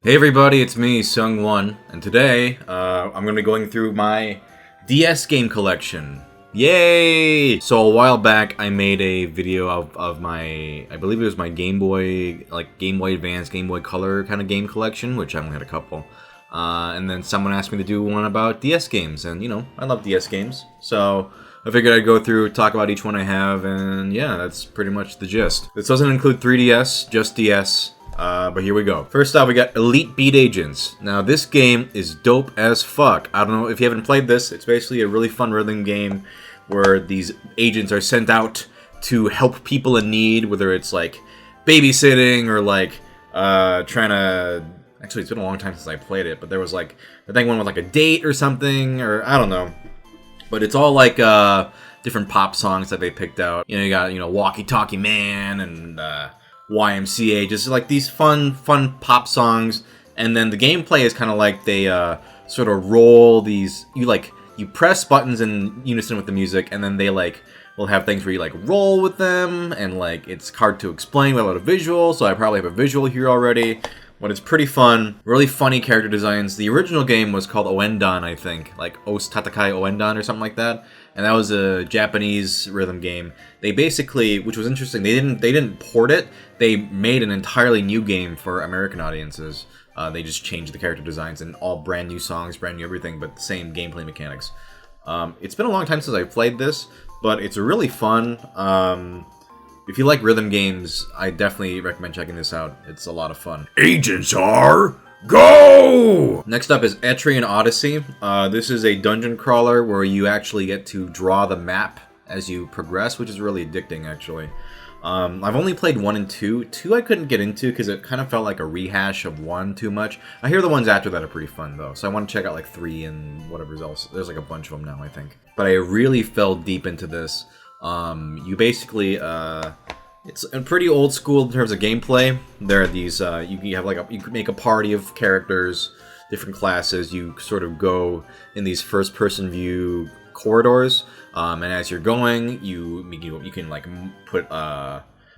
Hey everybody, it's me, Sung1, and today I'm going to be going through my DS game collection. Yay! So a while back I made a video of my, I believe it was my Game Boy, like Game Boy Advance, Game Boy Color kind of game collection, which I only had a couple. And then someone asked me to do one about DS games, and you know, I love DS games, so I figured I'd go through, talk about each one I have, and yeah, that's pretty much the gist. This doesn't include 3DS, just DS. But here we go. First off, we got Elite Beat Agents. Now, this game is dope as fuck. I don't know if you haven't played this. It's basically a really fun rhythm game where these agents are sent out to help people in need, whether it's like babysitting or like trying to... Actually, it's been a long time since I played it, but there was like, I think one with like a date or something, or I don't know. But it's all like different pop songs that they picked out. You know, you got, Walkie Talkie Man and... YMCA, just like these fun pop songs, and then the gameplay is kind of like they sort of roll these. You press buttons in unison with the music, and then they will have things where you roll with them, and it's hard to explain without a visual. So I probably have a visual here already, but it's pretty fun. Really funny character designs. The original game was called Oendan, I think, like Os Tatakai Oendan or something like that. And that was a Japanese rhythm game. They basically, which was interesting, they didn't port it. They made an entirely new game for American audiences. They just changed the character designs and all brand new songs, brand new everything, but the same gameplay mechanics. It's been a long time since I played this, but it's really fun. If you like rhythm games, I definitely recommend checking this out. It's a lot of fun. Agents are... Go! Next up is Etrian Odyssey. This is a dungeon crawler where you actually get to draw the map as you progress, which is really addicting, actually. I've only played 1 and 2. 2 I couldn't get into because it kind of felt like a rehash of 1 too much. I hear the ones after that are pretty fun, though, so I want to check out 3 and whatever else. There's a bunch of them now, I think. But I really fell deep into this. You basically... It's pretty old school in terms of gameplay. There are these, you have you can make a party of characters, different classes. You sort of go in these first-person view corridors, and as you're going, you can put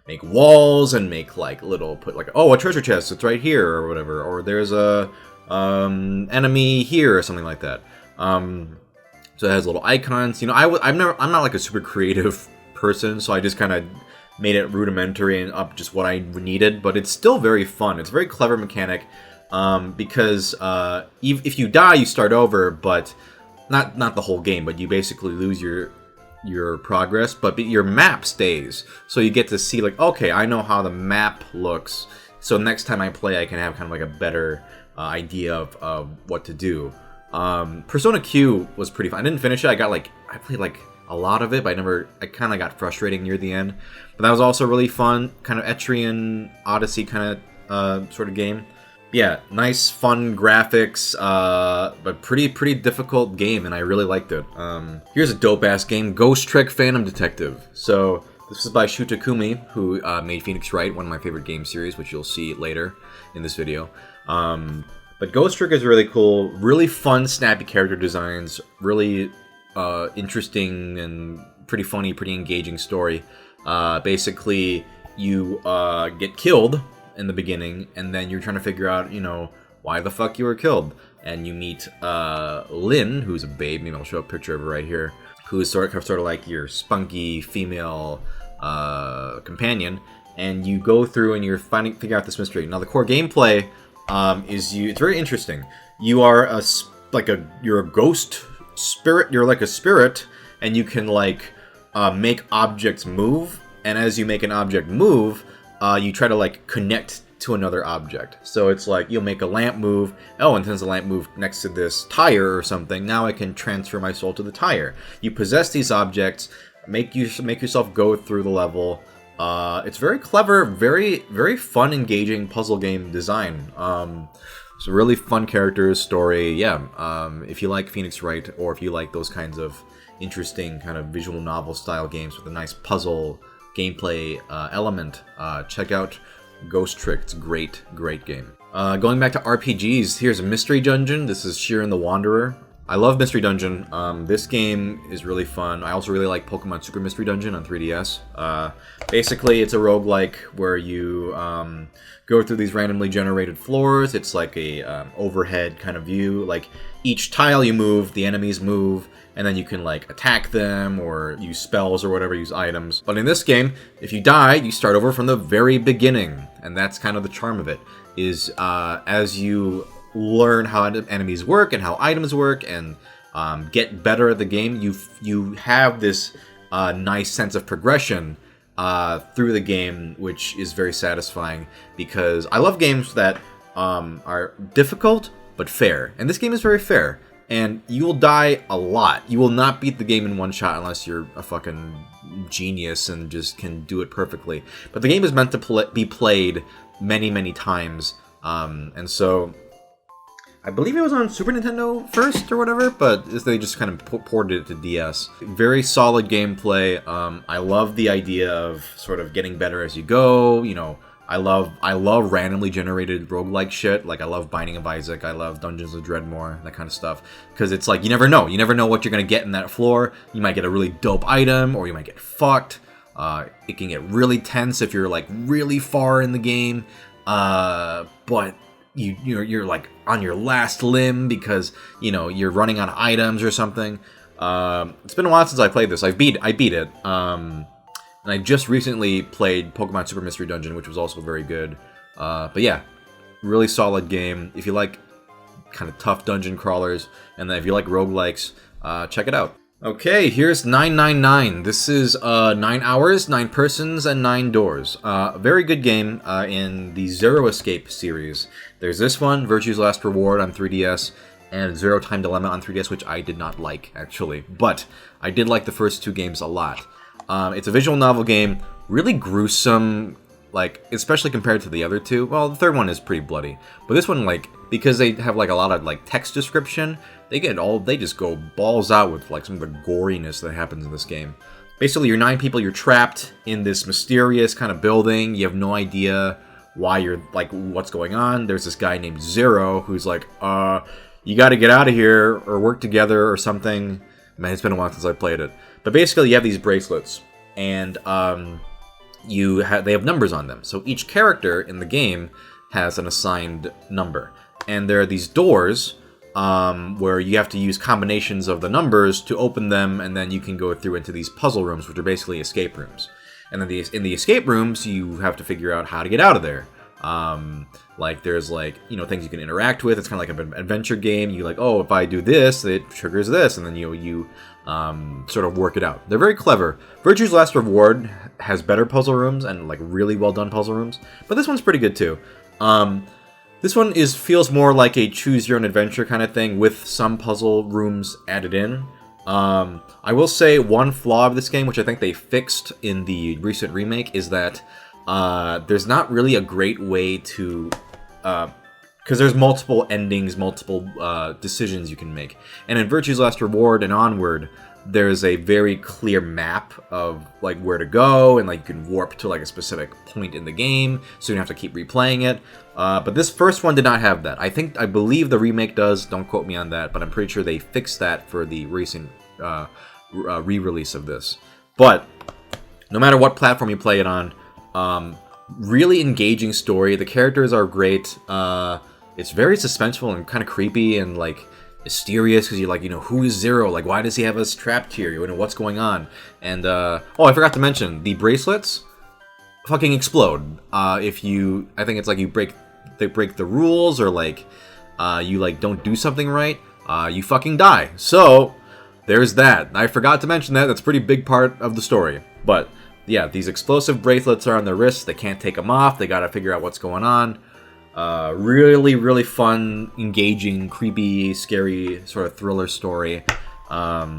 make walls and make a treasure chest. It's right here or whatever, or there's a enemy here or something like that. So it has little icons. You know, I'm not like a super creative person, so I just kind of made it rudimentary and up just what I needed, but it's still very fun. It's a very clever mechanic because if you die, you start over, but not the whole game, but you basically lose your progress, but your map stays. So you get to see okay, I know how the map looks, so next time I play, I can have kind of a better idea of what to do. Persona Q was pretty fun. I didn't finish it. I played a lot of it, but I kind of got frustrating near the end. But that was also really fun, kind of Etrian Odyssey kind of sort of game. Yeah, nice, fun graphics, but pretty difficult game, and I really liked it. Here's a dope-ass game, Ghost Trick Phantom Detective. So, this is by Shu Takumi, who made Phoenix Wright, one of my favorite game series, which you'll see later in this video. But Ghost Trick is really cool, really fun, snappy character designs, really interesting and pretty funny, pretty engaging story. Basically, you get killed in the beginning, and then you're trying to figure out, why the fuck you were killed. And you meet Lynn, who's a babe. Maybe I'll show a picture of her right here. Who is sort of like your spunky female companion. And you go through and you're figure out this mystery. Now, the core gameplay it's very interesting. You are you're a ghost spirit. You're like a spirit, and you can make objects move, and as you make an object move, you try to connect to another object. So it's you'll make a lamp move. Oh, and since the lamp moved next to this tire or something, now I can transfer my soul to the tire. You possess these objects, make yourself go through the level. It's very clever, very fun, engaging puzzle game design. It's a really fun characters, story. Yeah, if you like Phoenix Wright, or if you like those kinds of interesting kind of visual novel style games with a nice puzzle gameplay element, check out Ghost Trick. It's a great game. Going back to RPGs, here's a Mystery Dungeon. This is Shiren the Wanderer. I love Mystery Dungeon. This game is really fun. I also really like Pokemon Super Mystery Dungeon on 3DS. Basically, it's a roguelike where you go through these randomly generated floors. It's like a overhead kind of view. Like, each tile you move, the enemies move, and then you can, like, attack them or use spells or whatever, use items. But in this game, if you die, you start over from the very beginning. And that's kind of the charm of it, is as you learn how enemies work and how items work and get better at the game, you have this nice sense of progression through the game, which is very satisfying, because I love games that are difficult but fair, and this game is very fair, and you will die a lot. You will not beat the game in one shot unless you're a fucking genius and just can do it perfectly, but the game is meant to be played many times, and so I believe it was on Super Nintendo first or whatever, but they just kind of ported it to DS. Very solid gameplay. I love the idea of sort of getting better as you go. You know, I love randomly generated roguelike shit. Like, I love Binding of Isaac. I love Dungeons of Dreadmore, that kind of stuff. Because it's like, you never know. You never know what you're going to get in that floor. You might get a really dope item, or you might get fucked. It can get really tense if you're, like, really far in the game. But you're like on your last limb because, you know, you're running on items or something. It's been a while since I played this. I beat it. And I just recently played Pokemon Super Mystery Dungeon, which was also very good. But yeah, really solid game. If you like kind of tough dungeon crawlers, and then if you like roguelikes, check it out. Okay, here's 999. This is 9 hours, 9 persons, and 9 doors. A very good game in the Zero Escape series. There's this one, Virtue's Last Reward on 3DS, and Zero Time Dilemma on 3DS, which I did not like, actually. But I did like the first 2 games a lot. It's a visual novel game, really gruesome, like, especially compared to the other 2. Well, the third one is pretty bloody. But this one, like, because they have, like, a lot of, like, text description, they just go balls out with, like, some of the goriness that happens in this game. Basically, you're 9 people, you're trapped in this mysterious kind of building, you have no idea why you're, like, what's going on. There's this guy named Zero who's like, you gotta get out of here, or work together, or something. Man, it's been a while since I played it. But basically, you have these bracelets, and, they have numbers on them. So each character in the game has an assigned number. And there are these doors where you have to use combinations of the numbers to open them, and then you can go through into these puzzle rooms, which are basically escape rooms. And then in the escape rooms, you have to figure out how to get out of there. Like, there's, like, you know, things you can interact with. It's kind of like an adventure game. You like, oh, if I do this, it triggers this, and then you sort of work it out. They're very clever. Virtue's Last Reward has better puzzle rooms and, like, really well done puzzle rooms, but this one's pretty good too. This one feels more like a choose your own adventure kind of thing with some puzzle rooms added in. I will say one flaw of this game, which I think they fixed in the recent remake, is that there's not really a great way to, because there's multiple endings, multiple decisions you can make. And in Virtue's Last Reward and Onward, there's a very clear map of, like, where to go, and, like, you can warp to, like, a specific point in the game, so you don't have to keep replaying it. But this first one did not have that. I believe the remake does, don't quote me on that, but I'm pretty sure they fixed that for the recent re-release of this. But no matter what platform you play it on, really engaging story. The characters are great. It's very suspenseful and kind of creepy and, like, mysterious, because you're like, you know, who is Zero? Like, why does he have us trapped here? You know, what's going on? And, oh, I forgot to mention, the bracelets fucking explode. I think it's like they break the rules, or, like, you, like, don't do something right, you fucking die. So, there's that. I forgot to mention that. That's a pretty big part of the story. But, yeah, these explosive bracelets are on their wrists. They can't take them off. They gotta figure out what's going on. Really fun, engaging, creepy, scary sort of thriller story. But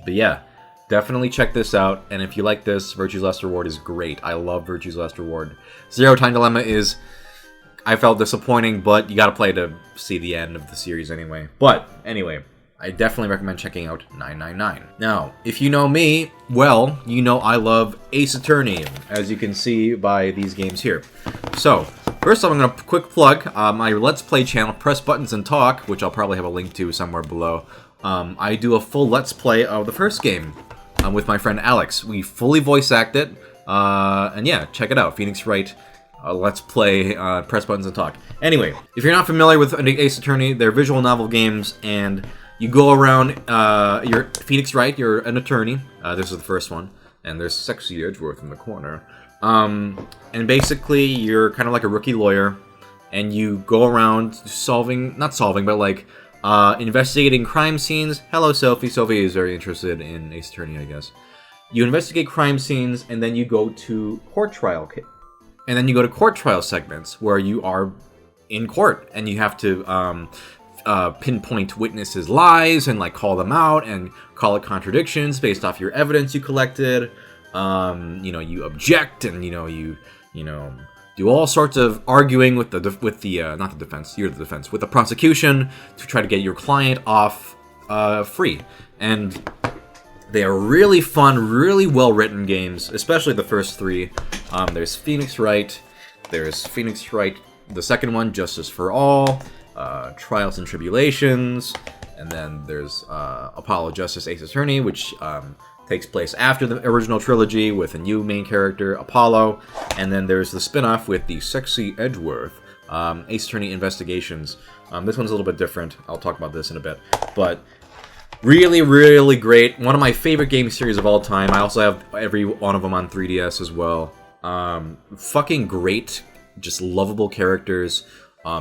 yeah, definitely check this out. And if you like this, Virtue's Last Reward is great. I love Virtue's Last Reward. Zero Time Dilemma I felt disappointing, but you gotta play to see the end of the series anyway. But anyway, I definitely recommend checking out 999. Now, if you know me, well, you know I love Ace Attorney, as you can see by these games here. So, First off, I'm going to quick plug my Let's Play channel, Press Buttons and Talk, which I'll probably have a link to somewhere below. I do a full Let's Play of the first game with my friend Alex. We fully voice act it, and yeah, check it out. Phoenix Wright, Let's Play, Press Buttons and Talk. Anyway, if you're not familiar with Ace Attorney, they're visual novel games, and you go around, you're Phoenix Wright, you're an attorney. This is the first one, and there's Sexy Edgeworth in the corner. And basically, you're kind of like a rookie lawyer, and you go around investigating crime scenes. Hello, Sophie. Sophie is very interested in Ace Attorney, I guess. You investigate crime scenes, and then you go to court trial. And then you go to court trial segments, where you are in court, and you have to pinpoint witnesses' lies, and like call them out, and call it contradictions based off your evidence you collected. You object, and you do all sorts of arguing with with the prosecution to try to get your client off free. And they are really fun, really well written games, especially the first three. There's Phoenix Wright, the second one, Justice for All, Trials and Tribulations, and then there's Apollo Justice Ace Attorney, which takes place after the original trilogy with a new main character, Apollo. And then there's the spin-off with the Sexy Edgeworth, Ace Attorney Investigations. This one's a little bit different. I'll talk about this in a bit. But really, really great. One of my favorite game series of all time. I also have every one of them on 3DS as well. Fucking great, just lovable characters. I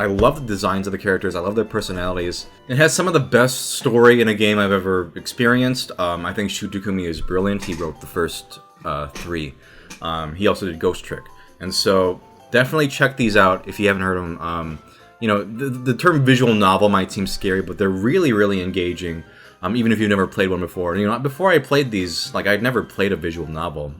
love the designs of the characters. I love their personalities. It has some of the best story in a game I've ever experienced. I think Shu Takumi is brilliant. He wrote the first three. He also did Ghost Trick. And so definitely check these out if you haven't heard of them. The term visual novel might seem scary, but they're really, really engaging. Even if you've never played one before. Before I played these, I'd never played a visual novel.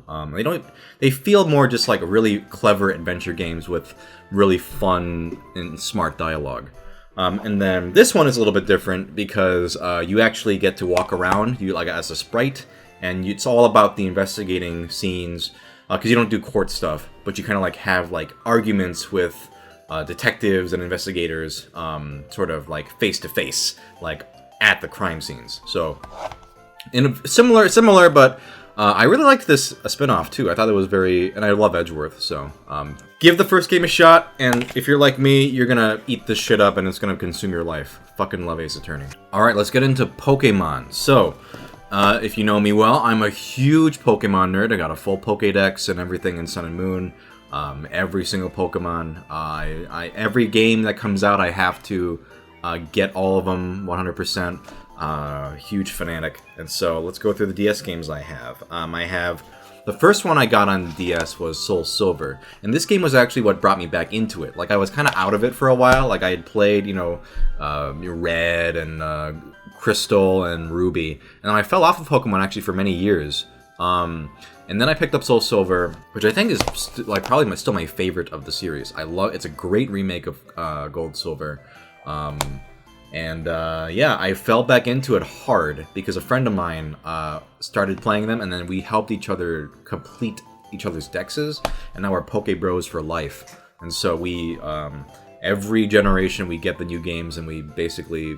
They feel more just like really clever adventure games with really fun and smart dialogue. And then this one is a little bit different because you actually get to walk around, as a sprite, and it's all about the investigating scenes, because you don't do court stuff, but you kind of have arguments with detectives and investigators, sort of face to face, at the crime scenes. So, similar, but I really liked this spin-off too. I thought it was and I love Edgeworth, so give the first game a shot, and if you're like me, you're gonna eat this shit up and it's gonna consume your life. Fucking love Ace Attorney. Alright, let's get into Pokemon. So, if you know me well, I'm a huge Pokemon nerd. I got a full Pokédex and everything in Sun and Moon. Every single Pokemon. Every game that comes out, I have to get all of them 100%. Huge fanatic. And so let's go through the DS games I have. The first one I got on DS was SoulSilver, and this game was actually what brought me back into it. I was kind of out of it for a while. I had played, Red and Crystal and Ruby, and I fell off of Pokemon actually for many years. And then I picked up SoulSilver, which I think is probably still my favorite of the series. It's a great remake of Gold Silver. I fell back into it hard because a friend of mine started playing them, and then we helped each other complete each other's dexes, and now we're Poke Bros for life. And so we, every generation we get the new games, and we basically,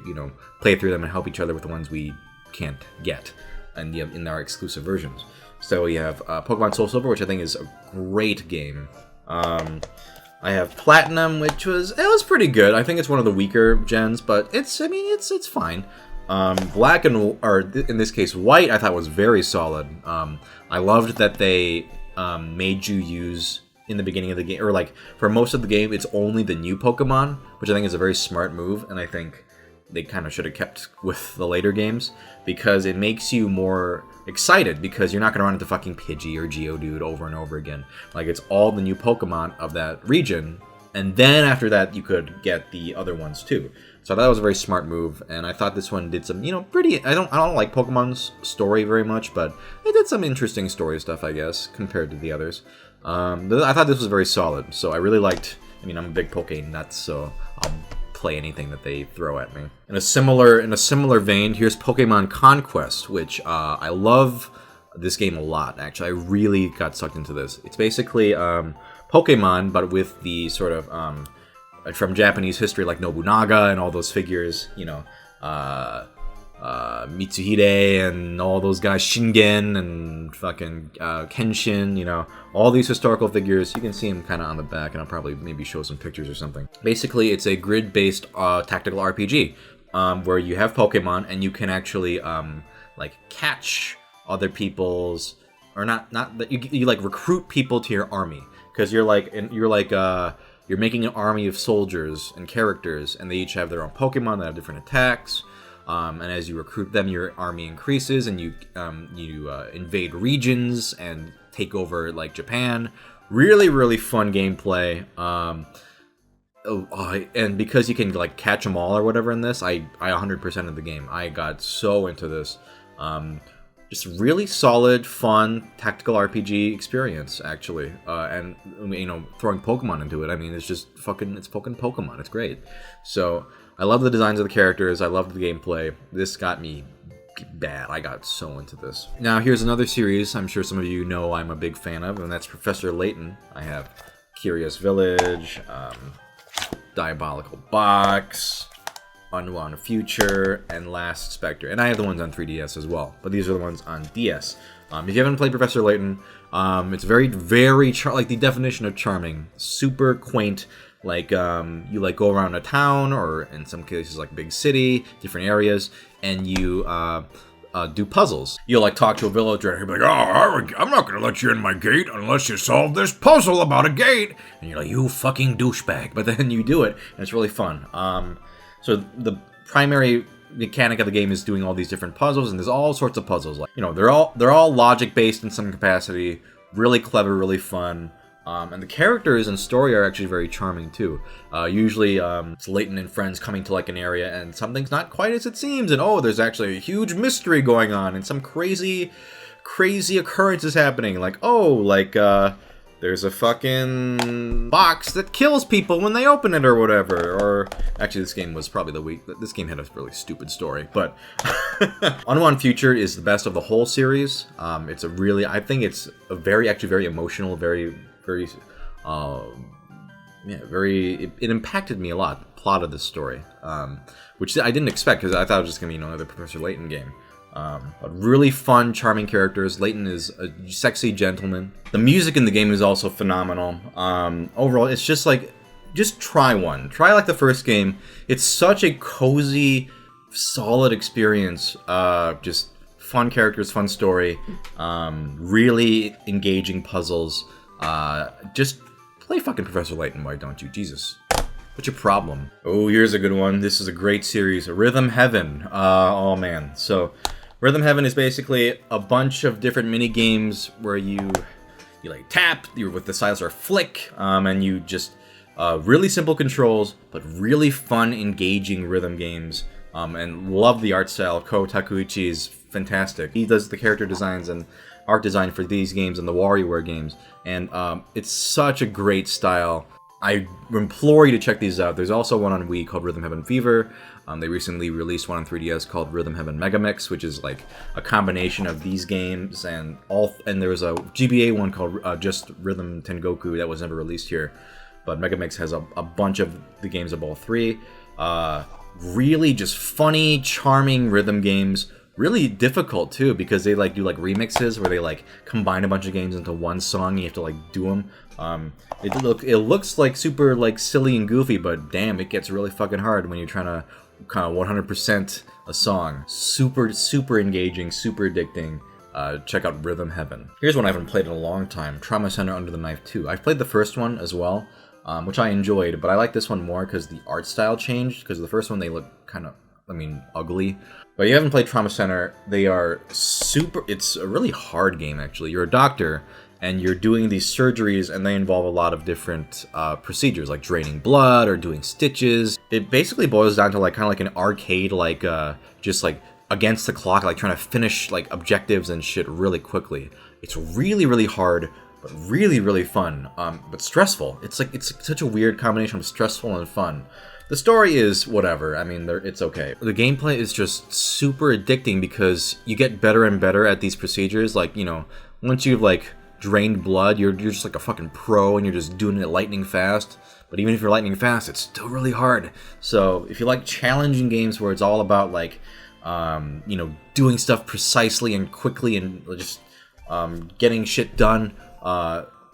play through them and help each other with the ones we can't get in our exclusive versions. So we have Pokemon SoulSilver, which I think is a great game. I have Platinum, which was pretty good. I think it's one of the weaker gens, but it's fine. Black or in this case White, I thought was very solid. I loved that they made you use in the beginning of the game, or for most of the game, it's only the new Pokemon, which I think is a very smart move, and I think they kind of should have kept with the later games, because it makes you more excited, because you're not going to run into fucking Pidgey or Geodude over and over again. it's all the new Pokemon of that region, and then after that you could get the other ones too. So that was a very smart move, and I thought this one did some, pretty. I don't like Pokemon's story very much, but it did some interesting story stuff, I guess, compared to the others. I thought this was very solid, so I really liked. I'm a big Poke nut, so I'll play anything that they throw at me. In a similar vein, here's Pokemon Conquest, which I love this game a lot. Actually, I really got sucked into this. It's basically Pokemon, but with the sort of from Japanese history, like Nobunaga and all those figures, you know, Mitsuhide and all those guys, Shingen and fucking Kenshin, you know, all these historical figures. You can see them kind of on the back, and I'll probably maybe show some pictures or something. Basically, it's a grid-based tactical RPG where you have Pokemon and you can actually like catch other people's, or not that you like recruit people to your army, because you're making an army of soldiers and characters, and they each have their own Pokemon that have different attacks. And as you recruit them, your army increases, and you invade regions and take over like Japan. Really, really fun gameplay. And because you can like catch them all or whatever in this, I 100% of the game. I got so into this. Just really solid, fun tactical RPG experience, actually. And you know, throwing Pokemon into it, I mean, it's just it's fucking Pokemon. It's great. So I love the designs of the characters. I love the gameplay. This got me bad. I got so into this. Now here's another series I'm sure some of you know I'm a big fan of, and that's Professor Layton. I have Curious Village, Diabolical Box, Unwound Future, and Last Spectre. And I have the ones on 3DS as well, but these are the ones on DS. If you haven't played Professor Layton, it's very, very like the definition of charming. Super quaint. Like, you like go around a town, or in some cases like big city, different areas, and you do puzzles. You'll like talk to a villager and he'll be like, "Oh, I'm not gonna let you in my gate unless you solve this puzzle about a gate." And you're like, "You fucking douchebag!" But then you do it, and it's really fun. So the primary mechanic of the game is doing all these different puzzles, and there's all sorts of puzzles. Like, you know, they're all logic based in some capacity. Really clever, really fun. And the characters and story are actually very charming too. Usually it's Layton and friends coming to like an area, and something's not quite as it seems, and oh, there's actually a huge mystery going on, and some crazy occurrence is happening. Like, oh, like there's a fucking box that kills people when they open it or whatever. Or actually, this game was probably this game had a really stupid story. But Unwound Future is the best of the whole series. It's I think it's a very emotional, very it impacted me a lot, the plot of this story, which I didn't expect, because I thought it was just gonna be another Professor Layton game. But really fun, charming characters. Layton is a sexy gentleman. The music in the game is also phenomenal. Overall, it's just like, just try one. Try like the first game. It's such a cozy, solid experience. Just fun characters, fun story, really engaging puzzles. Just play fucking Professor Layton, why don't you? Jesus. What's your problem? Oh, here's a good one. This is a great series. Rhythm Heaven. Oh man. So, Rhythm Heaven is basically a bunch of different mini games where you like tap with the silencer flick, and you just really simple controls, but really fun, engaging rhythm games. And love the art style. Ko Takuichi is fantastic. He does the character designs and art design for these games and the WarioWare games, and it's such a great style. I implore you to check these out. There's also one on Wii called Rhythm Heaven Fever. They recently released one on 3DS called Rhythm Heaven Megamix, which is like a combination of these games and there was a GBA one called just Rhythm Tengoku that was never released here. But Megamix has a bunch of the games of all three. Really just funny, charming rhythm games. Really difficult too, because they like do like remixes where they like combine a bunch of games into one song and you have to like do them. It looks like super like silly and goofy, but damn, it gets really fucking hard when you're trying to kind of 100% a song. Super engaging, super addicting. Check out Rhythm Heaven. Here's one I haven't played in a long time, Trauma Center Under the Knife 2. I've played the first one as well, which I enjoyed, but I like this one more because the art style changed, because the first one they look kind of, ugly. But you haven't played Trauma Center, it's a really hard game actually. You're a doctor, and you're doing these surgeries, and they involve a lot of different procedures, like draining blood or doing stitches. It basically boils down to like kind of like an arcade, like just like against the clock, like trying to finish like objectives and shit really quickly. It's really, really hard, but really, really fun, but stressful. It's such a weird combination of stressful and fun. The story is whatever. It's okay. The gameplay is just super addicting because you get better and better at these procedures. Like, once you've like drained blood, you're just like a fucking pro and you're just doing it lightning fast. But even if you're lightning fast, it's still really hard. So if you like challenging games where it's all about like, you know, doing stuff precisely and quickly and just getting shit done,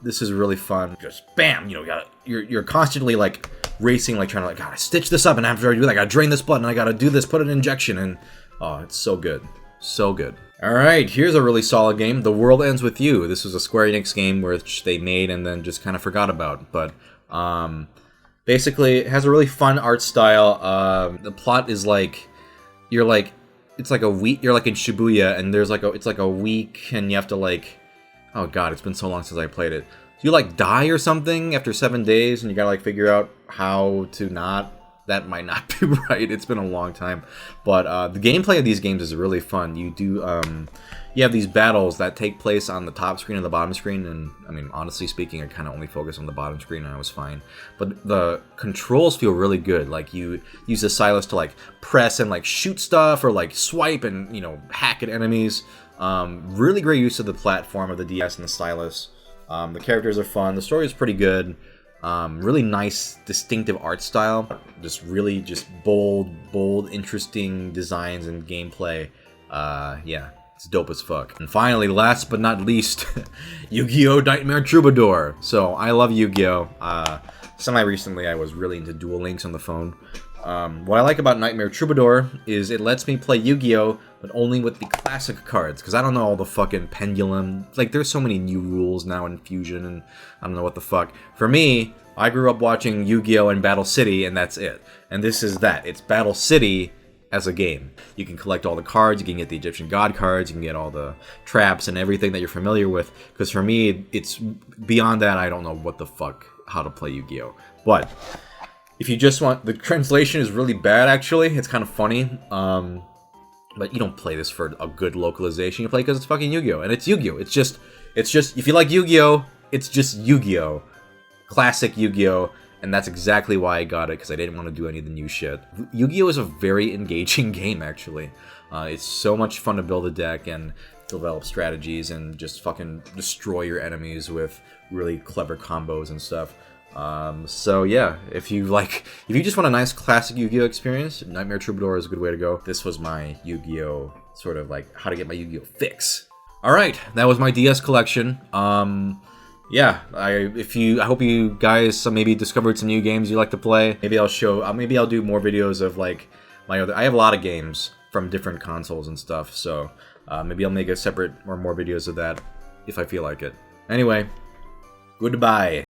this is really fun. Just bam, you know, you're constantly like racing, like trying to like, gotta stitch this up, and after I do that, I gotta drain this blood, and I gotta do this, put an injection, and oh, it's so good, so good. All right, here's a really solid game. The World Ends With You. This was a Square Enix game which they made and then just kind of forgot about, but basically it has a really fun art style. The plot is like it's like a week. You're like in Shibuya, and there's like it's like a week, and you have to like, oh god, it's been so long since I played it. You like die or something after 7 days, and you gotta like figure out how to not. That might not be right. It's been a long time, but the gameplay of these games is really fun. You do you have these battles that take place on the top screen and the bottom screen, and I mean, honestly speaking, I kind of only focus on the bottom screen, and I was fine. But the controls feel really good. Like you use the stylus to like press and like shoot stuff, or like swipe and, you know, hack at enemies. Really great use of the platform of the DS and the stylus. The characters are fun. The story is pretty good. Really nice, distinctive art style. Just really bold, interesting designs and gameplay. Yeah, it's dope as fuck. And finally, last but not least, Yu-Gi-Oh! Nightmare Troubadour. So, I love Yu-Gi-Oh! Semi-recently, I was really into Duel Links on the phone. What I like about Nightmare Troubadour is it lets me play Yu-Gi-Oh! But only with the classic cards, because I don't know all the fucking pendulum. Like, there's so many new rules now in Fusion, and I don't know what the fuck. For me, I grew up watching Yu-Gi-Oh! And Battle City, and that's it. And this is that. It's Battle City as a game. You can collect all the cards, you can get the Egyptian God cards, you can get all the traps and everything that you're familiar with. Because for me, it's beyond that, I don't know what the fuck, how to play Yu-Gi-Oh! But if you just want, the translation is really bad actually. It's kind of funny. But you don't play this for a good localization. You play because it's fucking Yu-Gi-Oh! And it's Yu-Gi-Oh! It's just, if you like Yu-Gi-Oh! It's just Yu-Gi-Oh! Classic Yu-Gi-Oh! And that's exactly why I got it, because I didn't want to do any of the new shit. Yu-Gi-Oh! Is a very engaging game, actually. It's so much fun to build a deck and develop strategies and just fucking destroy your enemies with really clever combos and stuff. So yeah, if you just want a nice classic Yu-Gi-Oh! Experience, Nightmare Troubadour is a good way to go. This was my Yu-Gi-Oh! Sort of like how to get my Yu-Gi-Oh! Fix. Alright, that was my DS collection. Yeah, I hope you guys maybe discovered some new games you like to play. Maybe I'll do more videos of like I have a lot of games from different consoles and stuff, so maybe I'll make a separate or more videos of that if I feel like it. Anyway, goodbye.